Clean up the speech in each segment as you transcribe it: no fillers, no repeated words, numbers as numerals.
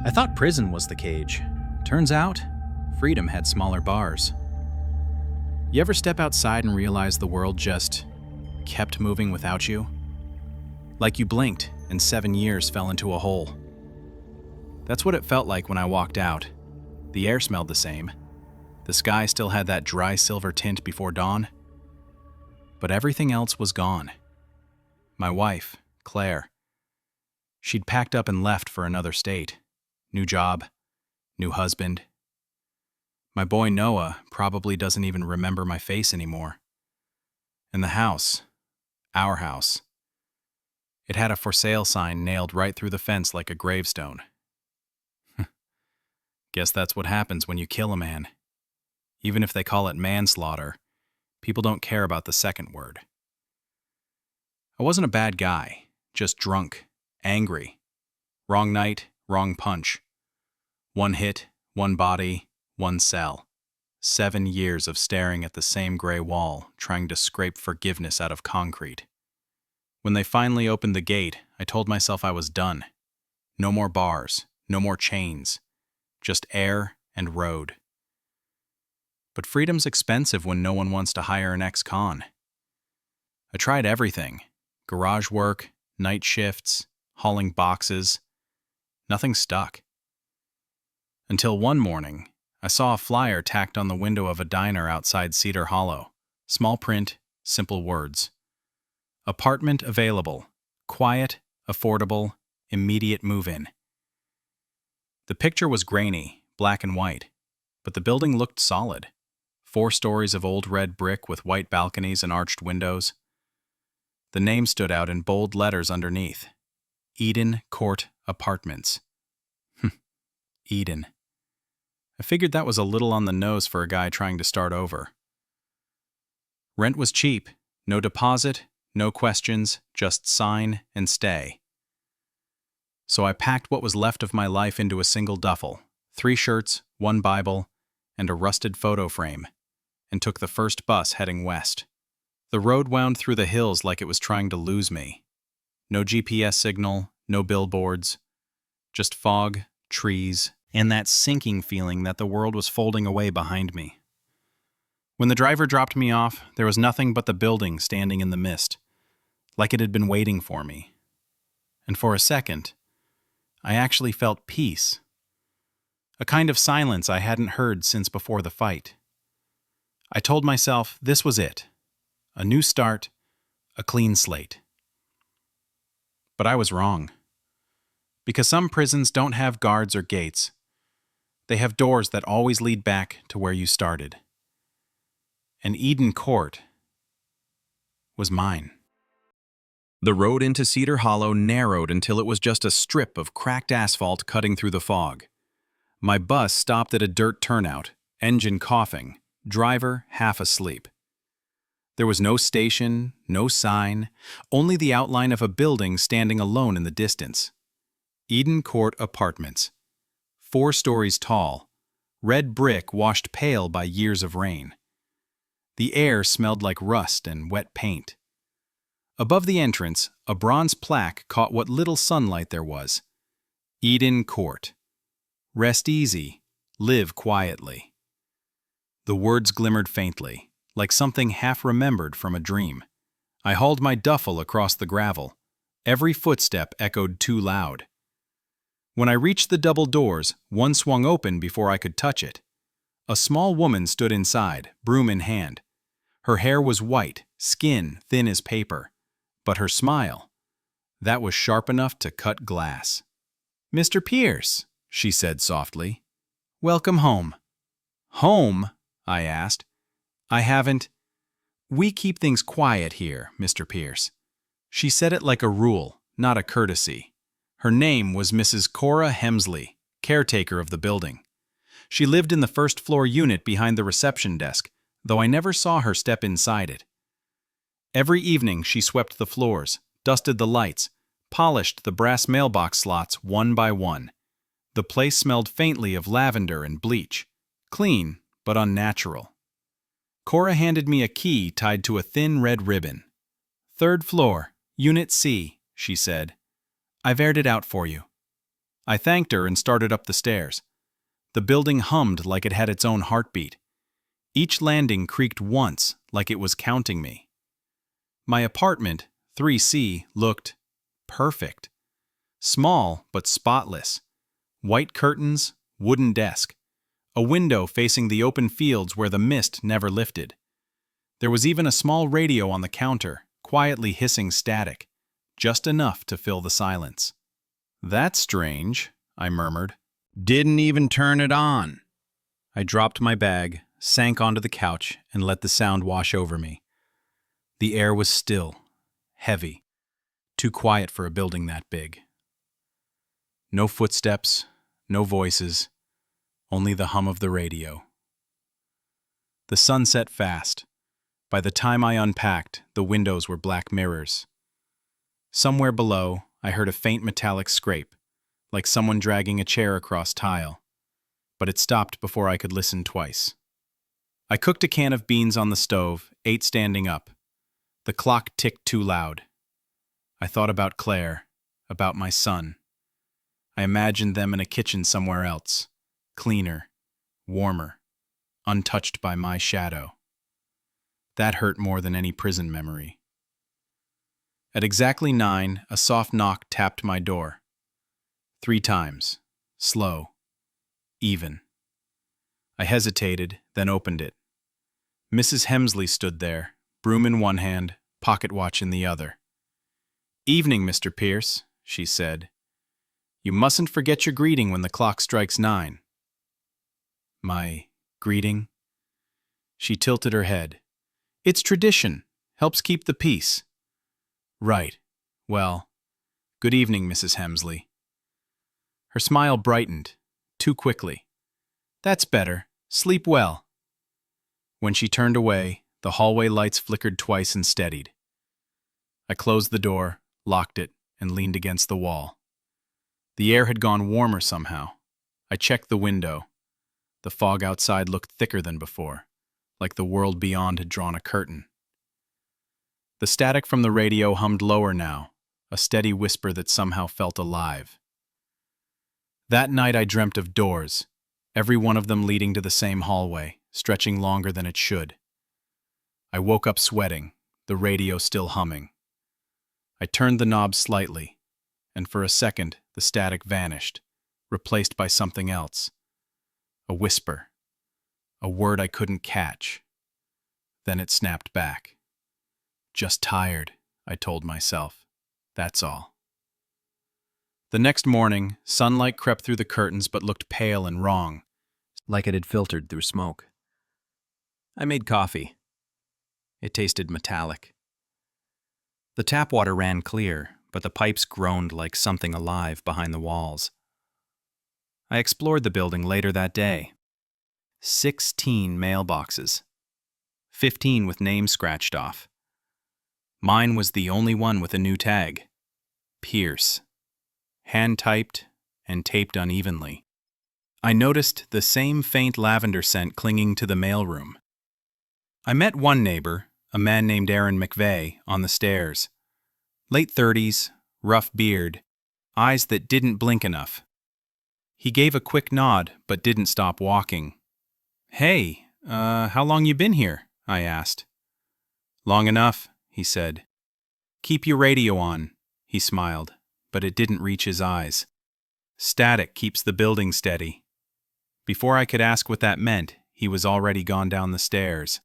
I thought prison was the cage. Turns out, freedom had smaller bars. You ever step outside and realize the world just kept moving without you? Like you blinked and 7 years fell into a hole. That's what it felt like when I walked out. The air smelled the same. The sky still had that dry silver tint before dawn. But everything else was gone. My wife, Claire. She'd packed up and left for another state. New job, new husband. My boy Noah probably doesn't even remember my face anymore. And the house, our house, it had a for sale sign nailed right through the fence like a gravestone. Guess that's what happens when you kill a man. Even if they call it manslaughter, people don't care about the second word. I wasn't a bad guy, just drunk, angry. Wrong night, wrong punch. One hit, one body, one cell. 7 years of staring at the same gray wall, trying to scrape forgiveness out of concrete. When they finally opened the gate, I told myself I was done. No more bars, no more chains, just air and road. But freedom's expensive when no one wants to hire an ex-con. I tried everything. Garage work, night shifts, hauling boxes. Nothing stuck. Until one morning, I saw a flyer tacked on the window of a diner outside Cedar Hollow. Small print, simple words. Apartment available. Quiet, affordable, immediate move-in. The picture was grainy, black and white, but the building looked solid. 4 stories of old red brick with white balconies and arched windows. The name stood out in bold letters underneath. Eden Court Apartments. Eden. I figured that was a little on the nose for a guy trying to start over. Rent was cheap. No deposit, no questions, just sign and stay. So I packed what was left of my life into a single duffel, 3 shirts, 1 Bible, and a rusted photo frame, and took the first bus heading west. The road wound through the hills like it was trying to lose me. No GPS signal, no billboards, just fog, trees, and that sinking feeling that the world was folding away behind me. When the driver dropped me off, there was nothing but the building standing in the mist, like it had been waiting for me. And for a second, I actually felt peace. A kind of silence I hadn't heard since before the fight. I told myself this was it. A new start, a clean slate. But I was wrong. Because some prisons don't have guards or gates. They have doors that always lead back to where you started. And Eden Court was mine. The road into Cedar Hollow narrowed until it was just a strip of cracked asphalt cutting through the fog. My bus stopped at a dirt turnout, engine coughing, driver half asleep. There was no station, no sign, only the outline of a building standing alone in the distance. Eden Court Apartments. 4 stories tall, red brick washed pale by years of rain. The air smelled like rust and wet paint. Above the entrance, a bronze plaque caught what little sunlight there was. Eden Court. Rest easy, live quietly. The words glimmered faintly, like something half-remembered from a dream. I hauled my duffel across the gravel. Every footstep echoed too loud. When I reached the double doors, one swung open before I could touch it. A small woman stood inside, broom in hand. Her hair was white, skin thin as paper. But her smile, that was sharp enough to cut glass. "Mr. Pierce," she said softly. "Welcome home." "Home?" I asked. "I haven't—" "We keep things quiet here, Mr. Pierce." She said it like a rule, not a courtesy. Her name was Mrs. Cora Hemsley, caretaker of the building. She lived in the first-floor unit behind the reception desk, though I never saw her step inside it. Every evening she swept the floors, dusted the lights, polished the brass mailbox slots one by one. The place smelled faintly of lavender and bleach, clean but unnatural. Cora handed me a key tied to a thin red ribbon. "3rd floor, Unit C," she said. "I've aired it out for you." I thanked her and started up the stairs. The building hummed like it had its own heartbeat. Each landing creaked once, like it was counting me. My apartment, 3C, looked perfect. Small but spotless. White curtains, wooden desk. A window facing the open fields where the mist never lifted. There was even a small radio on the counter, quietly hissing static, just enough to fill the silence. "That's strange," I murmured. "Didn't even turn it on." I dropped my bag, sank onto the couch, and let the sound wash over me. The air was still, heavy, too quiet for a building that big. No footsteps, no voices, only the hum of the radio. The sun set fast. By the time I unpacked, the windows were black mirrors. Somewhere below, I heard a faint metallic scrape, like someone dragging a chair across tile, but it stopped before I could listen twice. I cooked a can of beans on the stove, ate standing up. The clock ticked too loud. I thought about Claire, about my son. I imagined them in a kitchen somewhere else, cleaner, warmer, untouched by my shadow. That hurt more than any prison memory. At exactly 9, a soft knock tapped my door. 3 times, slow, even. I hesitated, then opened it. Mrs. Hemsley stood there, broom in one hand, pocket watch in the other. "Evening, Mr. Pierce," she said. "You mustn't forget your greeting when the clock strikes 9. "My greeting?" She tilted her head. "It's tradition. Helps keep the peace." "Right. Well, good evening, Mrs. Hemsley." Her smile brightened, too quickly. "That's better. Sleep well." When she turned away, the hallway lights flickered twice and steadied. I closed the door, locked it, and leaned against the wall. The air had gone warmer somehow. I checked the window. The fog outside looked thicker than before, like the world beyond had drawn a curtain. The static from the radio hummed lower now, a steady whisper that somehow felt alive. That night I dreamt of doors, every one of them leading to the same hallway, stretching longer than it should. I woke up sweating, the radio still humming. I turned the knob slightly, and for a second the static vanished, replaced by something else. A whisper. A word I couldn't catch. Then it snapped back. "Just tired," I told myself. That's all. The next morning, sunlight crept through the curtains but looked pale and wrong, like it had filtered through smoke. I made coffee. It tasted metallic. The tap water ran clear, but the pipes groaned like something alive behind the walls. I explored the building later that day. 16 mailboxes. 15 with names scratched off. Mine was the only one with a new tag. Pierce. Hand-typed and taped unevenly. I noticed the same faint lavender scent clinging to the mailroom. I met one neighbor, a man named Aaron McVeigh, on the stairs. Late 30s, rough beard, eyes that didn't blink enough. He gave a quick nod but didn't stop walking. "Hey, how long you been here?" I asked. "Long enough," he said. "Keep your radio on," he smiled, but it didn't reach his eyes. "Static keeps the building steady." Before I could ask what that meant, he was already gone down the stairs.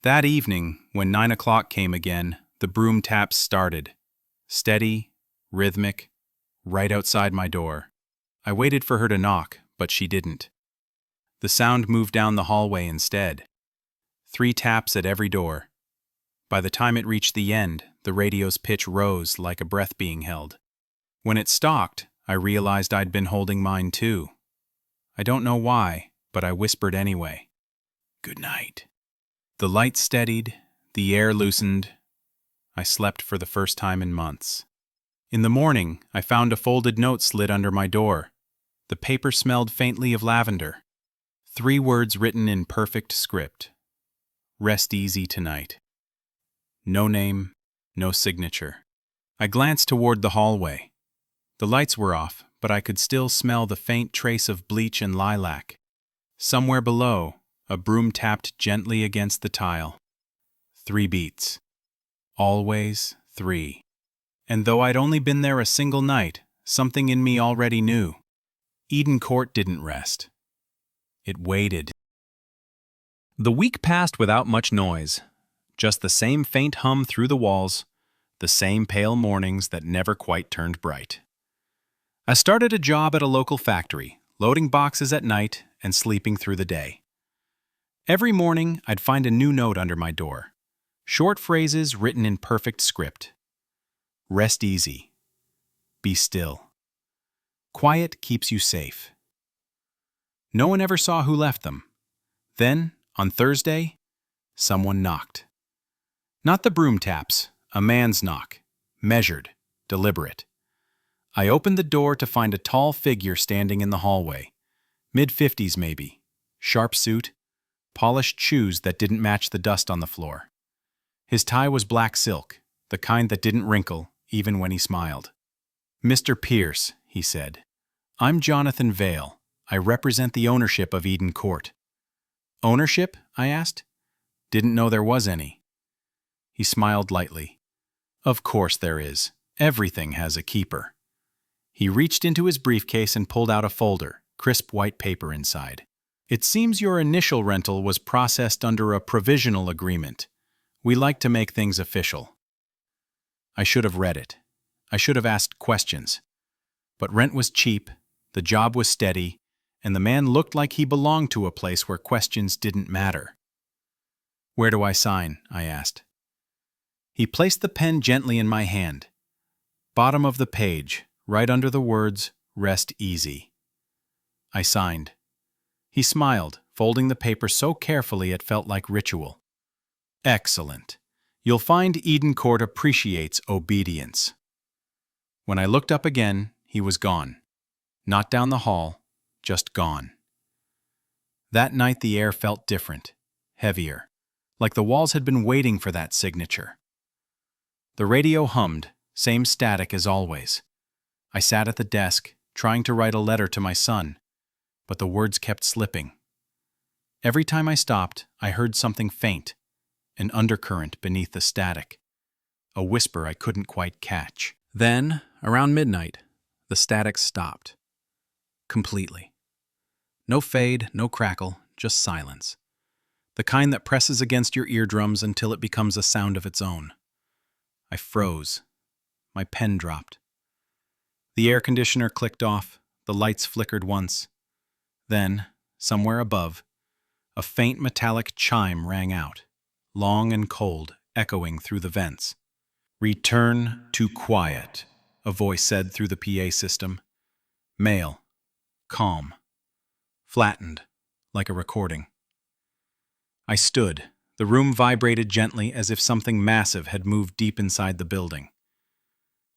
That evening, when 9 o'clock came again, the broom taps started. Steady, rhythmic, right outside my door. I waited for her to knock, but she didn't. The sound moved down the hallway instead. 3 taps at every door. By the time it reached the end, the radio's pitch rose like a breath being held. When it stopped, I realized I'd been holding mine too. I don't know why, but I whispered anyway. "Good night." The light steadied, the air loosened. I slept for the first time in months. In the morning, I found a folded note slid under my door. The paper smelled faintly of lavender. 3 words written in perfect script. "Rest easy tonight." No name, no signature. I glanced toward the hallway. The lights were off, but I could still smell the faint trace of bleach and lilac. Somewhere below, a broom tapped gently against the tile. 3 beats. Always 3. And though I'd only been there a single night, something in me already knew. Eden Court didn't rest. It waited. The week passed without much noise. Just the same faint hum through the walls, the same pale mornings that never quite turned bright. I started a job at a local factory, loading boxes at night and sleeping through the day. Every morning, I'd find a new note under my door. Short phrases written in perfect script. Rest easy. Be still. Quiet keeps you safe. No one ever saw who left them. Then, on Thursday, someone knocked. Not the broom taps, a man's knock. Measured, deliberate. I opened the door to find a tall figure standing in the hallway. Mid-50s maybe. Sharp suit, polished shoes that didn't match the dust on the floor. His tie was black silk, the kind that didn't wrinkle, even when he smiled. "Mr. Pierce," he said, "I'm Jonathan Vale. I represent the ownership of Eden Court." "Ownership?" I asked. "Didn't know there was any." He smiled lightly. "Of course there is. Everything has a keeper." He reached into his briefcase and pulled out a folder, crisp white paper inside. "It seems your initial rental was processed under a provisional agreement. We like to make things official." I should have read it. I should have asked questions. But rent was cheap, the job was steady, and the man looked like he belonged to a place where questions didn't matter. "Where do I sign?" I asked. He placed the pen gently in my hand. Bottom of the page, right under the words, "Rest easy." I signed. He smiled, folding the paper so carefully it felt like ritual. "Excellent. You'll find Eden Court appreciates obedience." When I looked up again, he was gone. Not down the hall, just gone. That night the air felt different, heavier, like the walls had been waiting for that signature. The radio hummed, same static as always. I sat at the desk, trying to write a letter to my son, but the words kept slipping. Every time I stopped, I heard something faint, an undercurrent beneath the static, a whisper I couldn't quite catch. Then, around midnight, the static stopped. Completely. No fade, no crackle, just silence. The kind that presses against your eardrums until it becomes a sound of its own. I froze. My pen dropped. The air conditioner clicked off, the lights flickered once. Then, somewhere above, a faint metallic chime rang out, long and cold, echoing through the vents. "Return to quiet," a voice said through the PA system. Male. Calm. Flattened, like a recording. I stood. The room vibrated gently as if something massive had moved deep inside the building.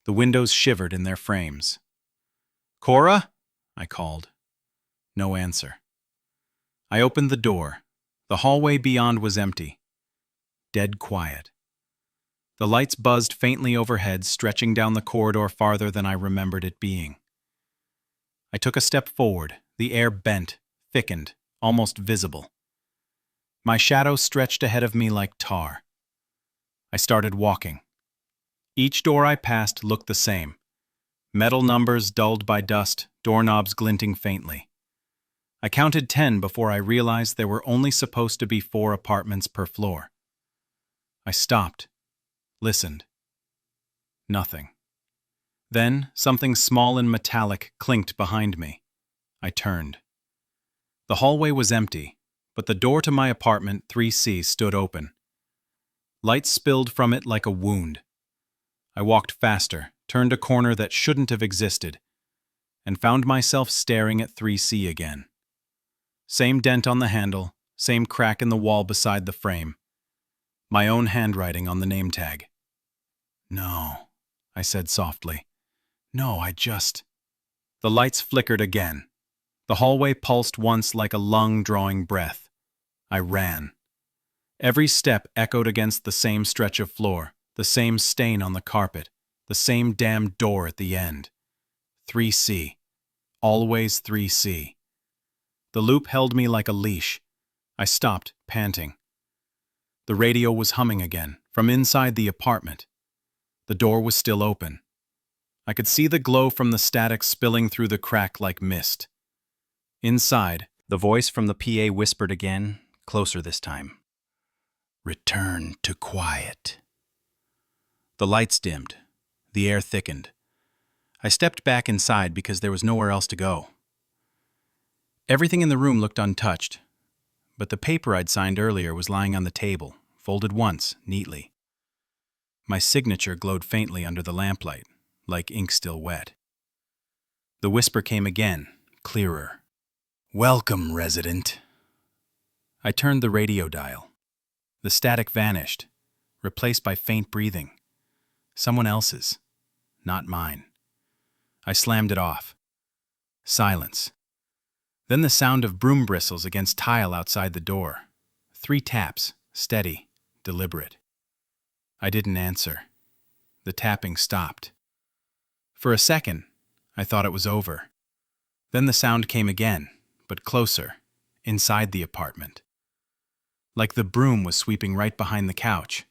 The windows shivered in their frames. "Cora?" I called. No answer. I opened the door. The hallway beyond was empty. Dead quiet. The lights buzzed faintly overhead, stretching down the corridor farther than I remembered it being. I took a step forward. The air bent, thickened, almost visible. My shadow stretched ahead of me like tar. I started walking. Each door I passed looked the same. Metal numbers dulled by dust, doorknobs glinting faintly. I counted 10 before I realized there were only supposed to be 4 apartments per floor. I stopped, listened. Nothing. Then something small and metallic clinked behind me. I turned. The hallway was empty, but the door to my apartment, 3C, stood open. Light spilled from it like a wound. I walked faster, turned a corner that shouldn't have existed, and found myself staring at 3C again. Same dent on the handle, same crack in the wall beside the frame. My own handwriting on the name tag. "No," I said softly. "No, I just—" The lights flickered again. The hallway pulsed once like a lung drawing breath. I ran. Every step echoed against the same stretch of floor, the same stain on the carpet, the same damned door at the end. 3C. Always 3C. The loop held me like a leash. I stopped, panting. The radio was humming again, from inside the apartment. The door was still open. I could see the glow from the static spilling through the crack like mist. Inside, the voice from the PA whispered again, closer this time. Return to quiet. The lights dimmed. The air thickened. I stepped back inside because there was nowhere else to go. Everything in the room looked untouched, but the paper I'd signed earlier was lying on the table, folded once, neatly. My signature glowed faintly under the lamplight, like ink still wet. The whisper came again, clearer. Welcome, resident. I turned the radio dial. The static vanished, replaced by faint breathing. Someone else's, not mine. I slammed it off. Silence. Then the sound of broom bristles against tile outside the door. 3 taps, steady, deliberate. I didn't answer. The tapping stopped. For a second, I thought it was over. Then the sound came again, but closer, inside the apartment. Like the broom was sweeping right behind the couch.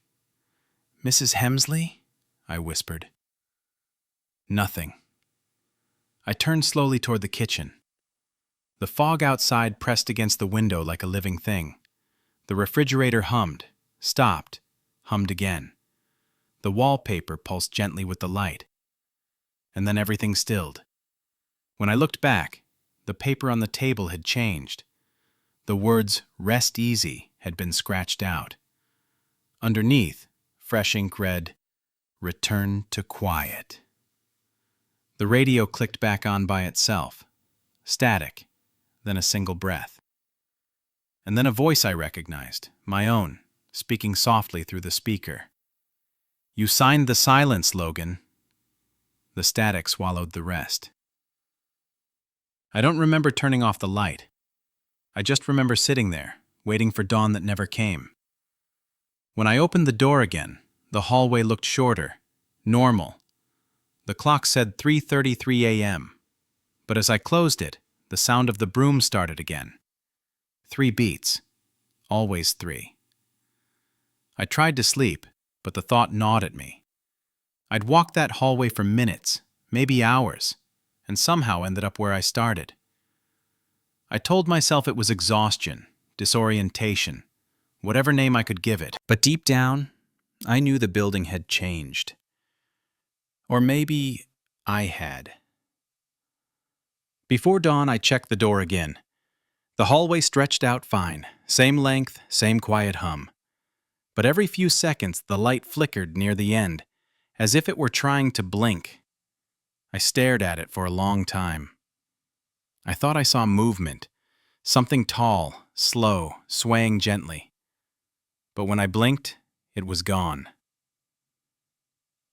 Mrs. Hemsley? I whispered. Nothing. I turned slowly toward the kitchen. The fog outside pressed against the window like a living thing. The refrigerator hummed, stopped, hummed again. The wallpaper pulsed gently with the light. And then everything stilled. When I looked back, the paper on the table had changed. The words, "Rest easy," had been scratched out. Underneath, fresh ink read, "Return to quiet." The radio clicked back on by itself. Static, then a single breath. And then a voice I recognized, my own, speaking softly through the speaker. "You signed the silence, Logan." The static swallowed the rest. I don't remember turning off the light. I just remember sitting there, waiting for dawn that never came. When I opened the door again, the hallway looked shorter, normal. The clock said 3:33 a.m., but as I closed it, the sound of the broom started again. 3 beats, always 3. I tried to sleep, but the thought gnawed at me. I'd walked that hallway for minutes, maybe hours, and somehow ended up where I started. I told myself it was exhaustion, disorientation, whatever name I could give it. But deep down, I knew the building had changed. Or maybe I had. Before dawn, I checked the door again. The hallway stretched out fine, same length, same quiet hum. But every few seconds, the light flickered near the end, as if it were trying to blink. I stared at it for a long time. I thought I saw movement, something tall, slow, swaying gently. But when I blinked, it was gone.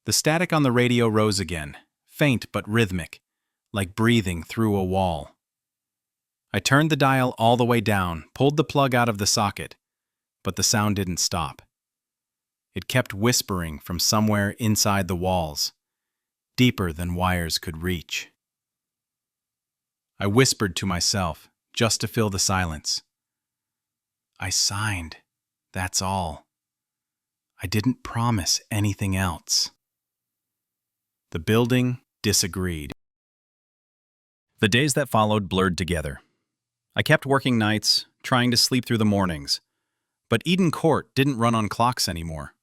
The static on the radio rose again, faint but rhythmic, like breathing through a wall. I turned the dial all the way down, pulled the plug out of the socket, but the sound didn't stop. It kept whispering from somewhere inside the walls, deeper than wires could reach. I whispered to myself, just to fill the silence. I signed, that's all. I didn't promise anything else. The building disagreed. The days that followed blurred together. I kept working nights, trying to sleep through the mornings. But Eden Court didn't run on clocks anymore.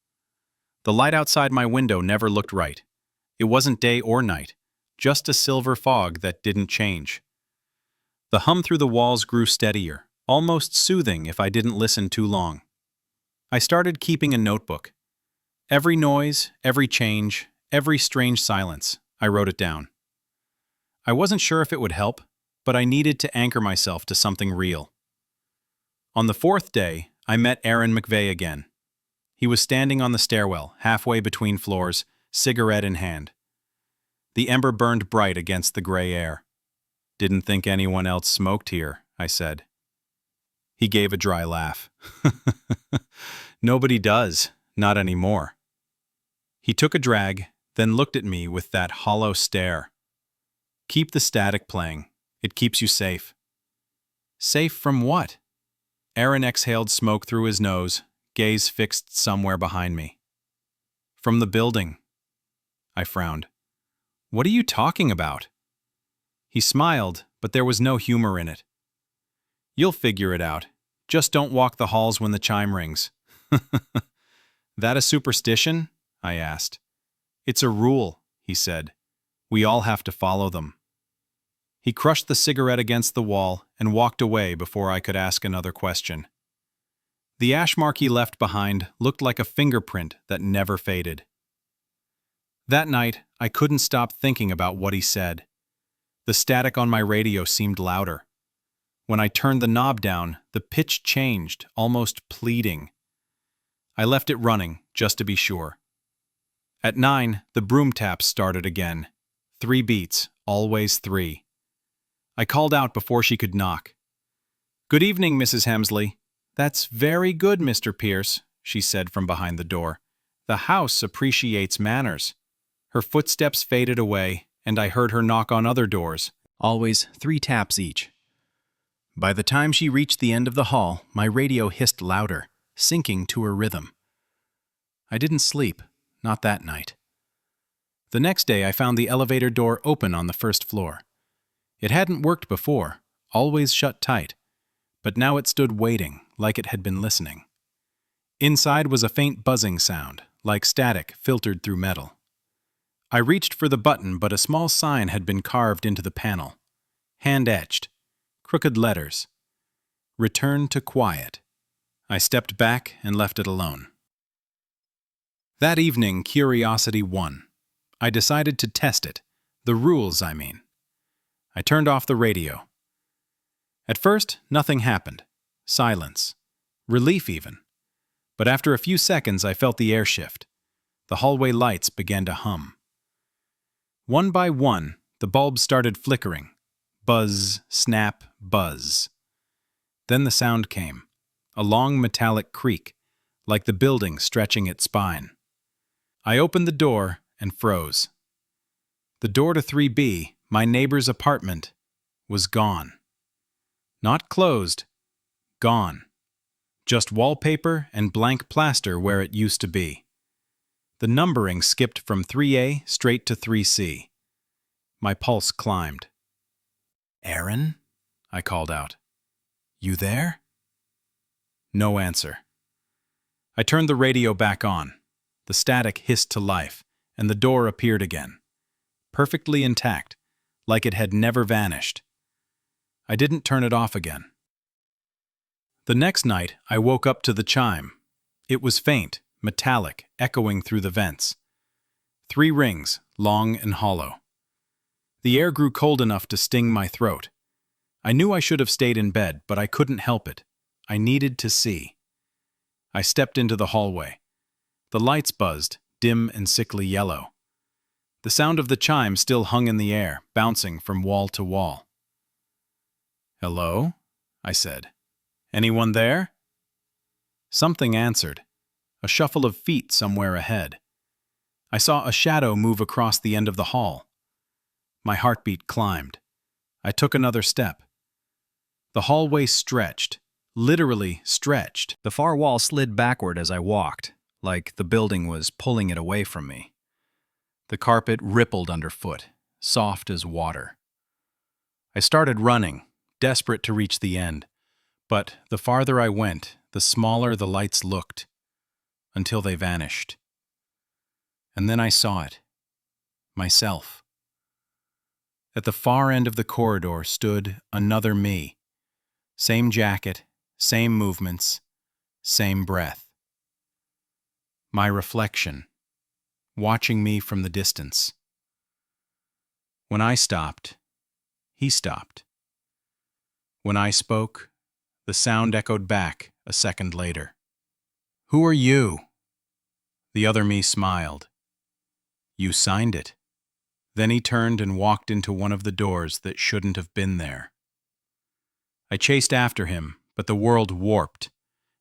The light outside my window never looked right. It wasn't day or night, just a silver fog that didn't change. The hum through the walls grew steadier, almost soothing if I didn't listen too long. I started keeping a notebook. Every noise, every change, every strange silence, I wrote it down. I wasn't sure if it would help, but I needed to anchor myself to something real. On the 4th day, I met Aaron McVeigh again. He was standing on the stairwell, halfway between floors, cigarette in hand. The ember burned bright against the gray air. "Didn't think anyone else smoked here," I said. He gave a dry laugh. "Nobody does, not anymore." He took a drag, then looked at me with that hollow stare. "Keep the static playing. It keeps you safe. Safe from what? Aaron exhaled smoke through his nose, gaze fixed somewhere behind me. From the building. I frowned. What are you talking about? He smiled, but there was no humor in it. You'll figure it out. Just don't walk the halls when the chime rings. That a superstition? I asked. It's a rule, he said. We all have to follow them. He crushed the cigarette against the wall and walked away before I could ask another question. The ash mark he left behind looked like a fingerprint that never faded. That night, I couldn't stop thinking about what he said. The static on my radio seemed louder. When I turned the knob down, the pitch changed, almost pleading. I left it running, just to be sure. At 9, the broom taps started again. 3 beats, always 3. I called out before she could knock. "Good evening, Mrs. Hemsley." "That's very good, Mr. Pierce," she said from behind the door. "The house appreciates manners." Her footsteps faded away, and I heard her knock on other doors, always 3 taps each. By the time she reached the end of the hall, my radio hissed louder, sinking to her rhythm. I didn't sleep, not that night. The next day I found the elevator door open on the first floor. It hadn't worked before, always shut tight, but now it stood waiting, like it had been listening. Inside was a faint buzzing sound, like static filtered through metal. I reached for the button, but a small sign had been carved into the panel. Hand-etched, crooked letters. "Return to quiet." I stepped back and left it alone. That evening, curiosity won. I decided to test it. The rules, I mean. I turned off the radio. At first, nothing happened. Silence. Relief even. But after a few seconds, I felt the air shift. The hallway lights began to hum. One by one, the bulbs started flickering. Buzz, snap, buzz. Then the sound came. A long metallic creak, like the building stretching its spine. I opened the door and froze. The door to 3B, my neighbor's apartment, was gone. Not closed, gone. Just wallpaper and blank plaster where it used to be. The numbering skipped from 3A straight to 3C. My pulse climbed. "Aaron?" I called out. "You there?" No answer. I turned the radio back on. The static hissed to life, and the door appeared again. Perfectly intact, like it had never vanished. I didn't turn it off again. The next night, I woke up to the chime. It was faint, metallic, echoing through the vents. 3 rings, long and hollow. The air grew cold enough to sting my throat. I knew I should have stayed in bed, but I couldn't help it. I needed to see. I stepped into the hallway. The lights buzzed, dim and sickly yellow. The sound of the chime still hung in the air, bouncing from wall to wall. "Hello?" I said. "Anyone there?" Something answered. A shuffle of feet somewhere ahead. I saw a shadow move across the end of the hall. My heartbeat climbed. I took another step. The hallway stretched, literally stretched. The far wall slid backward as I walked, like the building was pulling it away from me. The carpet rippled underfoot, soft as water. I started running, desperate to reach the end. But the farther I went, the smaller the lights looked, until they vanished. And then I saw it. Myself. At the far end of the corridor stood another me. Same jacket, same movements, same breath. My reflection, watching me from the distance. When I stopped, he stopped. When I spoke, the sound echoed back a second later. "Who are you?" The other me smiled. "You signed it." Then he turned and walked into one of the doors that shouldn't have been there. I chased after him, but the world warped.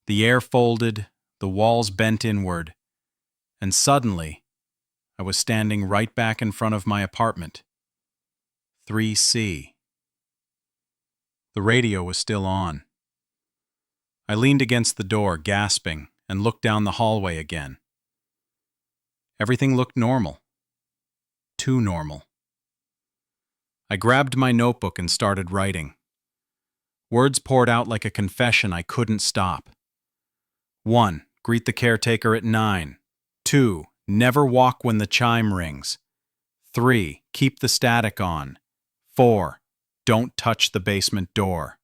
The air folded, the walls bent inward, and suddenly, I was standing right back in front of my apartment. 3C. The radio was still on. I leaned against the door, gasping, and looked down the hallway again. Everything looked normal. Too normal. I grabbed my notebook and started writing. Words poured out like a confession I couldn't stop. 1. Greet the caretaker at 9. 2. Never walk when the chime rings. 3. Keep the static on. 4. Don't touch the basement door.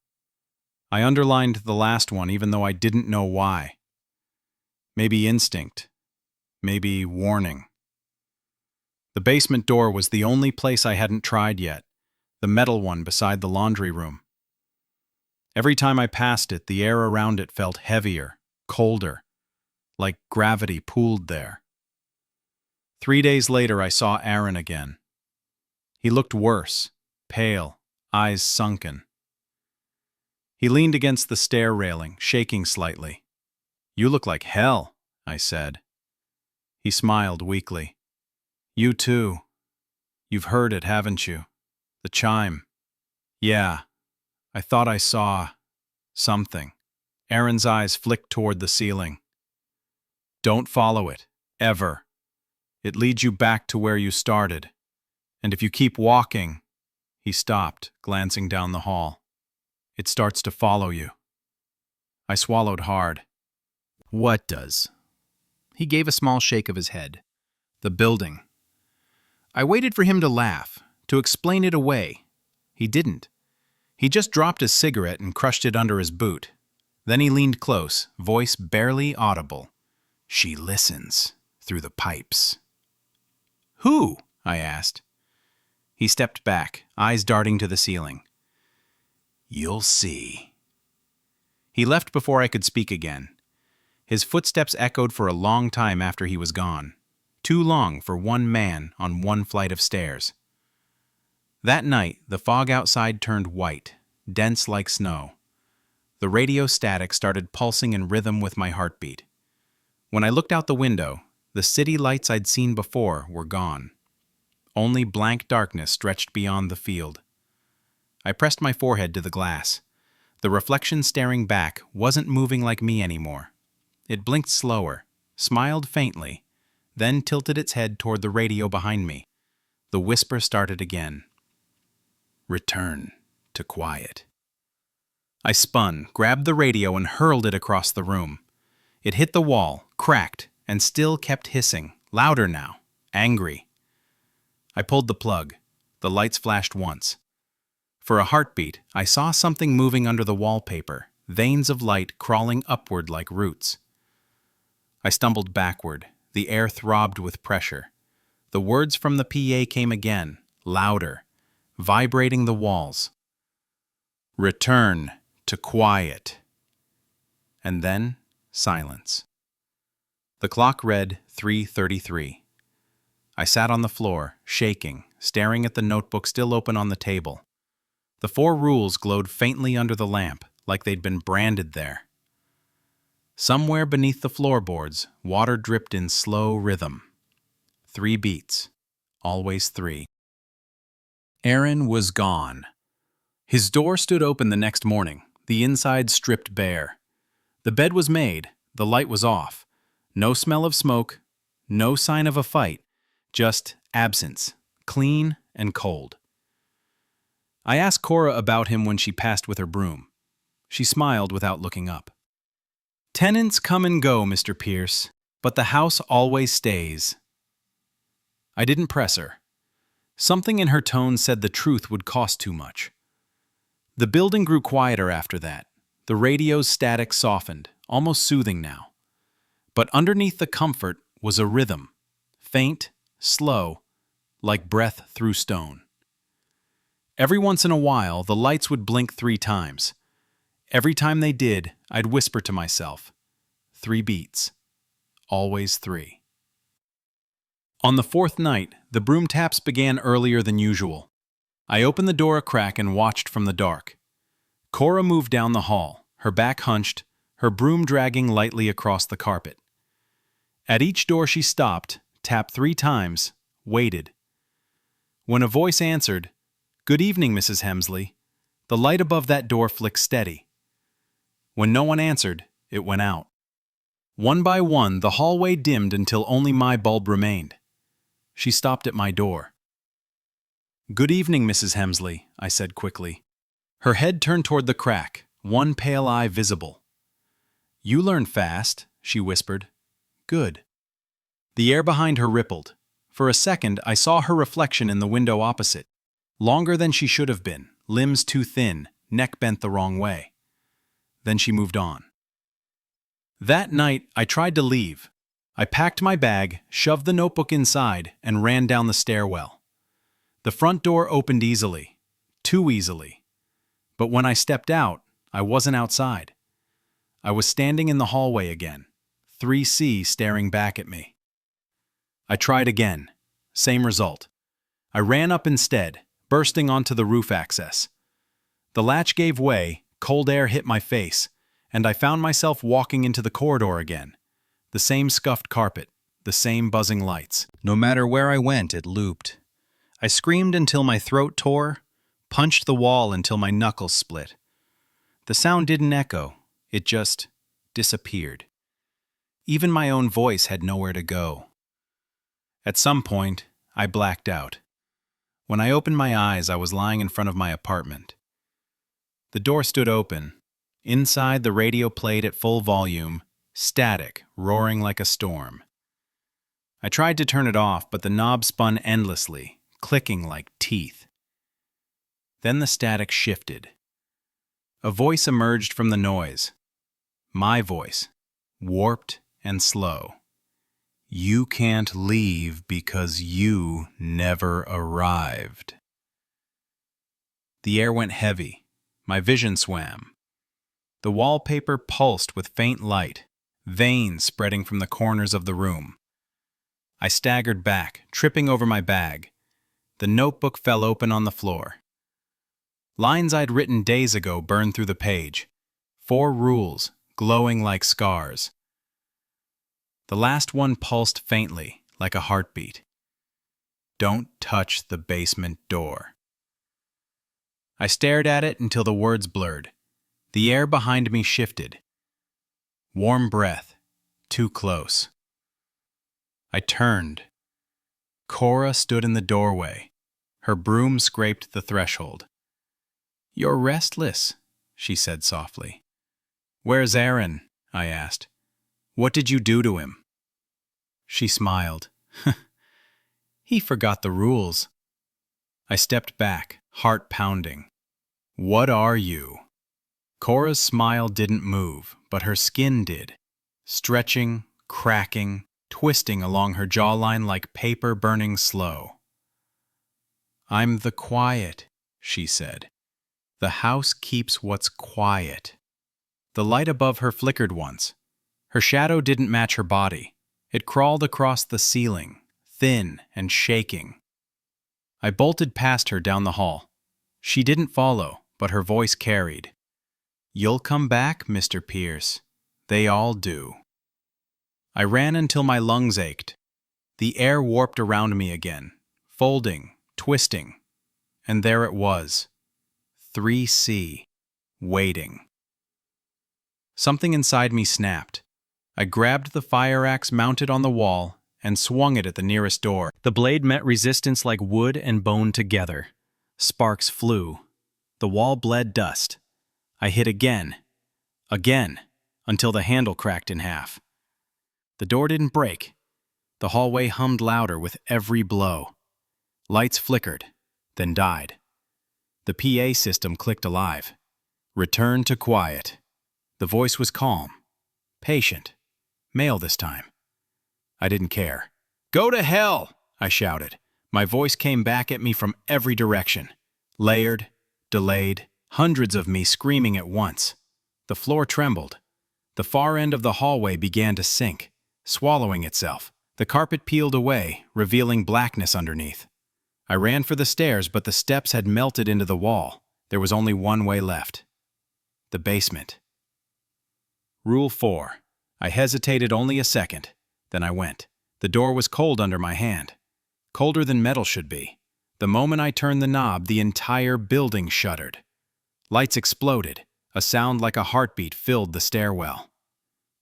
I underlined the last one even though I didn't know why. Maybe instinct. Maybe warning. The basement door was the only place I hadn't tried yet, the metal one beside the laundry room. Every time I passed it, the air around it felt heavier, colder, like gravity pooled there. 3 days later, I saw Aaron again. He looked worse, pale, eyes sunken. He leaned against the stair railing, shaking slightly. "You look like hell," I said. He smiled weakly. "You too. You've heard it, haven't you? The chime." "Yeah. I thought I saw something." Aaron's eyes flicked toward the ceiling. "Don't follow it, ever. It leads you back to where you started. And if you keep walking," he stopped, glancing down the hall, "it starts to follow you." I swallowed hard. "What does?" He gave a small shake of his head. "The building." I waited for him to laugh, to explain it away. He didn't. He just dropped his cigarette and crushed it under his boot. Then he leaned close, voice barely audible. "She listens through the pipes." "Who?" I asked. He stepped back, eyes darting to the ceiling. "You'll see." He left before I could speak again. His footsteps echoed for a long time after he was gone. Too long for one man on one flight of stairs. That night, the fog outside turned white, dense like snow. The radio static started pulsing in rhythm with my heartbeat. When I looked out the window, the city lights I'd seen before were gone. Only blank darkness stretched beyond the field. I pressed my forehead to the glass. The reflection staring back wasn't moving like me anymore. It blinked slower, smiled faintly, then tilted its head toward the radio behind me. The whisper started again. "Return to quiet." I spun, grabbed the radio, and hurled it across the room. It hit the wall, cracked, and still kept hissing, louder now, angry. I pulled the plug. The lights flashed once. For a heartbeat, I saw something moving under the wallpaper, veins of light crawling upward like roots. I stumbled backward. The air throbbed with pressure. The words from the PA came again, louder, vibrating the walls. "Return to quiet." And then, silence. The clock read 3:33. I sat on the floor, shaking, staring at the notebook still open on the table. The 4 rules glowed faintly under the lamp, like they'd been branded there. Somewhere beneath the floorboards, water dripped in slow rhythm. 3 beats. Always 3. Aaron was gone. His door stood open the next morning, the inside stripped bare. The bed was made, the light was off. No smell of smoke, no sign of a fight, just absence, clean and cold. I asked Cora about him when she passed with her broom. She smiled without looking up. "Tenants come and go, Mr. Pierce, but the house always stays." I didn't press her. Something in her tone said the truth would cost too much. The building grew quieter after that. The radio's static softened, almost soothing now. But underneath the comfort was a rhythm, faint, slow, like breath through stone. Every once in a while, the lights would blink 3 times. Every time they did, I'd whisper to myself, 3 beats, always 3. On the 4th night, the broom taps began earlier than usual. I opened the door a crack and watched from the dark. Cora moved down the hall, her back hunched, her broom dragging lightly across the carpet. At each door she stopped, tapped 3 times, waited. When a voice answered, "Good evening, Mrs. Hemsley," The light above that door flicked steady. When no one answered, it went out. One by one, the hallway dimmed until only my bulb remained. She stopped at my door. "Good evening, Mrs. Hemsley," I said quickly. Her head turned toward the crack, one pale eye visible. "You learn fast," she whispered. "Good." The air behind her rippled. For a second, I saw her reflection in the window opposite. Longer than she should have been, limbs too thin, neck bent the wrong way. Then she moved on. That night, I tried to leave. I packed my bag, shoved the notebook inside, and ran down the stairwell. The front door opened easily, too easily. But when I stepped out, I wasn't outside. I was standing in the hallway again, 3C staring back at me. I tried again. Same result. I ran up instead, bursting onto the roof access. The latch gave way, cold air hit my face, and I found myself walking into the corridor again. The same scuffed carpet, the same buzzing lights. No matter where I went, it looped. I screamed until my throat tore, punched the wall until my knuckles split. The sound didn't echo, it just disappeared. Even my own voice had nowhere to go. At some point, I blacked out. When I opened my eyes, I was lying in front of my apartment. The door stood open. Inside, the radio played at full volume, static, roaring like a storm. I tried to turn it off, but the knob spun endlessly, clicking like teeth. Then the static shifted. A voice emerged from the noise. My voice, warped and slow. "You can't leave because you never arrived." The air went heavy. My vision swam. The wallpaper pulsed with faint light, veins spreading from the corners of the room. I staggered back, tripping over my bag. The notebook fell open on the floor. Lines I'd written days ago burned through the page. 4 rules, glowing like scars. The last one pulsed faintly, like a heartbeat. "Don't touch the basement door." I stared at it until the words blurred. The air behind me shifted. Warm breath, too close. I turned. Cora stood in the doorway. Her broom scraped the threshold. "You're restless," she said softly. "Where's Aaron?" I asked. "What did you do to him?" She smiled. "He forgot the rules." I stepped back, heart pounding. "What are you?" Cora's smile didn't move, but her skin did, stretching, cracking, twisting along her jawline like paper burning slow. "I'm the quiet," she said. "The house keeps what's quiet." The light above her flickered once. Her shadow didn't match her body. It crawled across the ceiling, thin and shaking. I bolted past her down the hall. She didn't follow, but her voice carried. "You'll come back, Mr. Pierce. They all do." I ran until my lungs ached. The air warped around me again, folding, twisting. And there it was. 3C, waiting. Something inside me snapped. I grabbed the fire axe mounted on the wall and swung it at the nearest door. The blade met resistance like wood and bone together. Sparks flew. The wall bled dust. I hit again, until the handle cracked in half. The door didn't break. The hallway hummed louder with every blow. Lights flickered, then died. The PA system clicked alive. "Return to quiet." The voice was calm, patient. Male this time. I didn't care. "Go to hell!" I shouted. My voice came back at me from every direction. Layered, delayed, hundreds of me screaming at once. The floor trembled. The far end of the hallway began to sink, swallowing itself. The carpet peeled away, revealing blackness underneath. I ran for the stairs, but the steps had melted into the wall. There was only one way left. The basement. Rule 4. I hesitated only a second. Then I went. The door was cold under my hand. Colder than metal should be. The moment I turned the knob, the entire building shuddered. Lights exploded. A sound like a heartbeat filled the stairwell.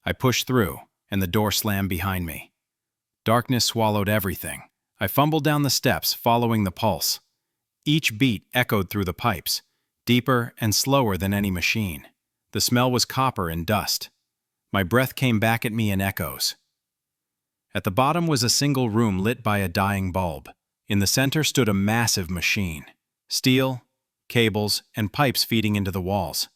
I pushed through, and the door slammed behind me. Darkness swallowed everything. I fumbled down the steps, following the pulse. Each beat echoed through the pipes, deeper and slower than any machine. The smell was copper and dust. My breath came back at me in echoes. At the bottom was a single room lit by a dying bulb. In the center stood a massive machine. Steel, cables, and pipes feeding into the walls.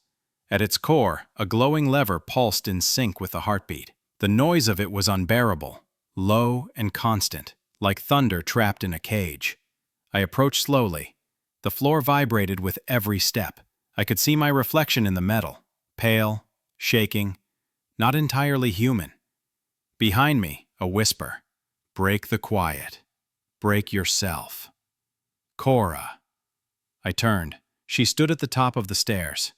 At its core, a glowing lever pulsed in sync with the heartbeat. The noise of it was unbearable, low and constant, like thunder trapped in a cage. I approached slowly. The floor vibrated with every step. I could see my reflection in the metal, pale, shaking, not entirely human. Behind me, a whisper. "Break the quiet. Break yourself." Cora. I turned. She stood at the top of the stairs.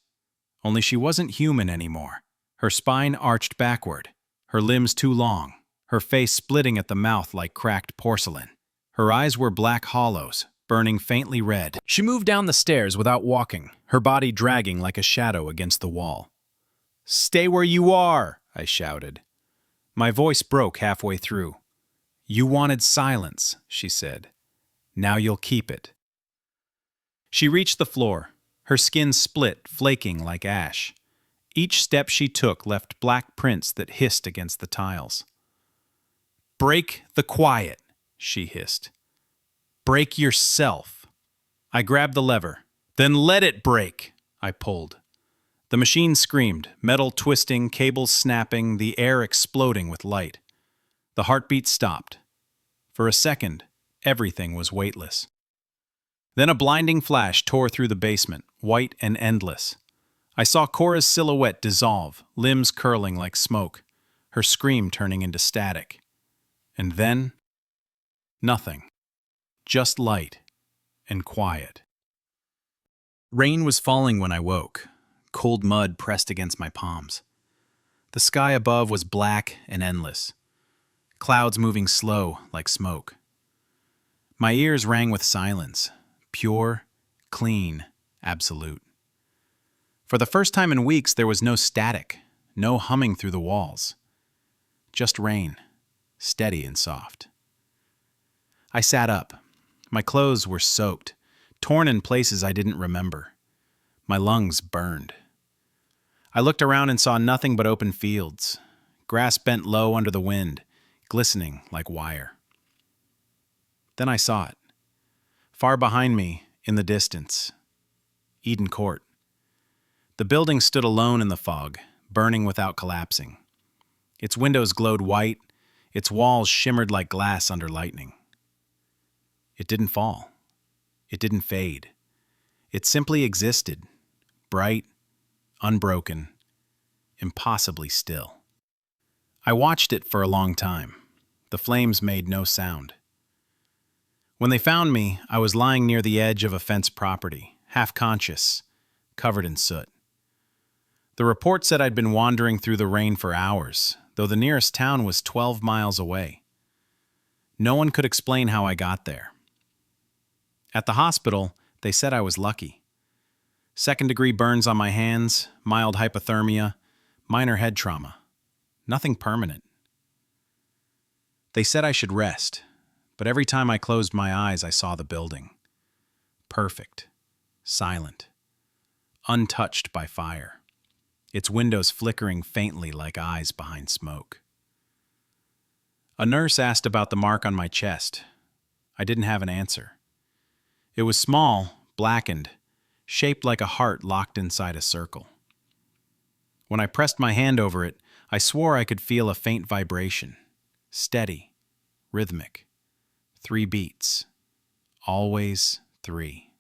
Only she wasn't human anymore. Her spine arched backward, her limbs too long, her face splitting at the mouth like cracked porcelain. Her eyes were black hollows, burning faintly red. She moved down the stairs without walking, her body dragging like a shadow against the wall. "Stay where you are!" I shouted. My voice broke halfway through. "You wanted silence," she said. "Now you'll keep it." She reached the floor, her skin split, flaking like ash. Each step she took left black prints that hissed against the tiles. "Break the quiet," she hissed. "Break yourself." I grabbed the lever. "Then let it break," I pulled. The machine screamed, metal twisting, cables snapping, the air exploding with light. The heartbeat stopped. For a second, everything was weightless. Then a blinding flash tore through the basement, white and endless. I saw Cora's silhouette dissolve, limbs curling like smoke, her scream turning into static. And then, nothing. Just light and quiet. Rain was falling when I woke. Cold mud pressed against my palms. The sky above was black and endless. Clouds moving slow like smoke. My ears rang with silence. Pure, clean, absolute. For the first time in weeks, there was no static, no humming through the walls. Just rain, steady and soft. I sat up. My clothes were soaked, torn in places I didn't remember. My lungs burned. I looked around and saw nothing but open fields, grass bent low under the wind, glistening like wire. Then I saw it. Far behind me, in the distance, Eden Court. The building stood alone in the fog, burning without collapsing. Its windows glowed white, its walls shimmered like glass under lightning. It didn't fall. It didn't fade. It simply existed, bright, unbroken, impossibly still. I watched it for a long time. The flames made no sound. When they found me, I was lying near the edge of a fenced property, half conscious, covered in soot. The report said I'd been wandering through the rain for hours, though the nearest town was 12 miles away. No one could explain how I got there. At the hospital, they said I was lucky. Second-degree burns on my hands, mild hypothermia, minor head trauma. Nothing permanent. They said I should rest, but every time I closed my eyes, I saw the building. Perfect, silent, untouched by fire. Its windows flickering faintly like eyes behind smoke. A nurse asked about the mark on my chest. I didn't have an answer. It was small, blackened, shaped like a heart locked inside a circle. When I pressed my hand over it, I swore I could feel a faint vibration. Steady, rhythmic. 3 beats. Always 3.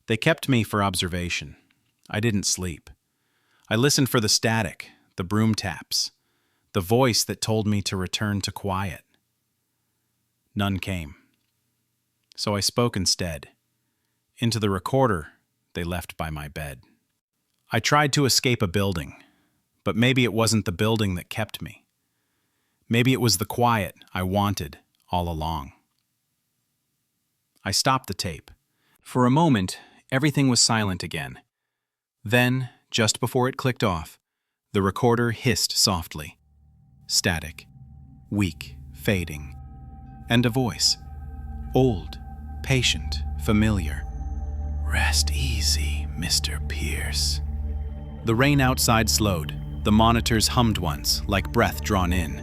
They kept me for observation. I didn't sleep. I listened for the static, the broom taps, the voice that told me to return to quiet. None came. So I spoke instead, into the recorder they left by my bed. I tried to escape a building, but maybe it wasn't the building that kept me. Maybe it was the quiet I wanted all along. I stopped the tape. For a moment, Everything was silent again. Then, just before it clicked off, the recorder hissed softly. Static, weak, fading, and a voice. Old, patient, familiar. "Rest easy, Mr. Pierce." The rain outside slowed. The monitors hummed once, like breath drawn in.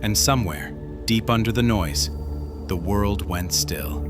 And somewhere, deep under the noise, the world went still.